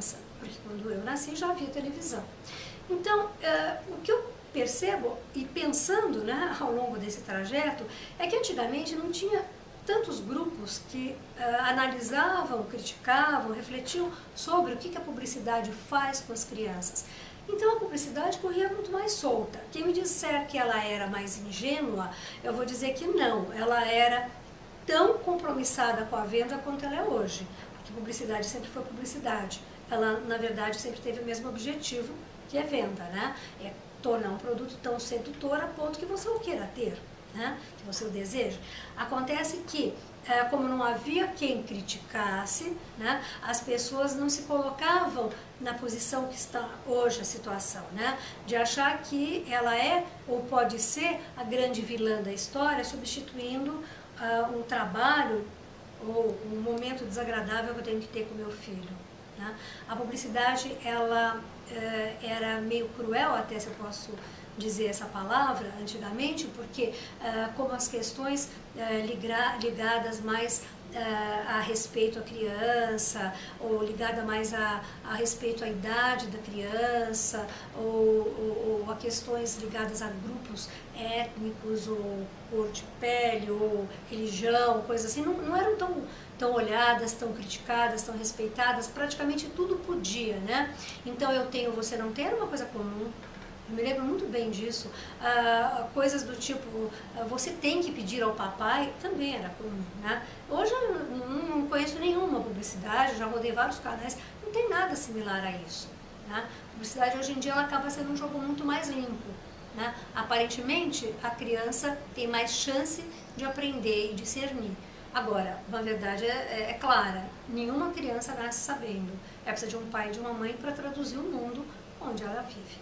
criança, porque quando eu nasci já havia televisão. Então, o que eu percebo, e pensando, né, ao longo desse trajeto, é que antigamente não tinha tantos grupos que analisavam, criticavam, refletiam sobre o que a publicidade faz com as crianças. Então a publicidade corria muito mais solta. Quem me disser que ela era mais ingênua, eu vou dizer que não, ela era tão compromissada com a venda quanto ela é hoje. Porque publicidade sempre foi publicidade. Ela, na verdade, sempre teve o mesmo objetivo, que é venda, né? É tornar um produto tão sedutor a ponto que você o queira ter, né? Que você o deseja. Acontece que, como não havia quem criticasse, né, as pessoas não se colocavam na posição que está hoje a situação, né, de achar que ela é ou pode ser a grande vilã da história, substituindo um trabalho ou um momento desagradável que eu tenho que ter com meu filho. Né? A publicidade, ela era meio cruel, até se eu posso dizer essa palavra, antigamente, porque como as questões ligadas mais a respeito à criança, ou ligada mais a respeito à idade da criança, ou a questões ligadas a grupos étnicos, ou cor de pele, ou religião, coisas assim, não eram tão olhadas, tão criticadas, tão respeitadas, praticamente tudo podia, né? Então eu tenho, você não tem, era uma coisa comum. Eu me lembro muito bem disso. Coisas do tipo, você tem que pedir ao papai, também era comum, né? Hoje eu não conheço nenhuma publicidade, já rodei vários canais, não tem nada similar a isso. Né? A publicidade hoje em dia ela acaba sendo um jogo muito mais limpo. Né? Aparentemente, a criança tem mais chance de aprender e discernir. Agora, uma verdade é clara, nenhuma criança nasce sabendo. É preciso de um pai e de uma mãe para traduzir o mundo onde ela vive.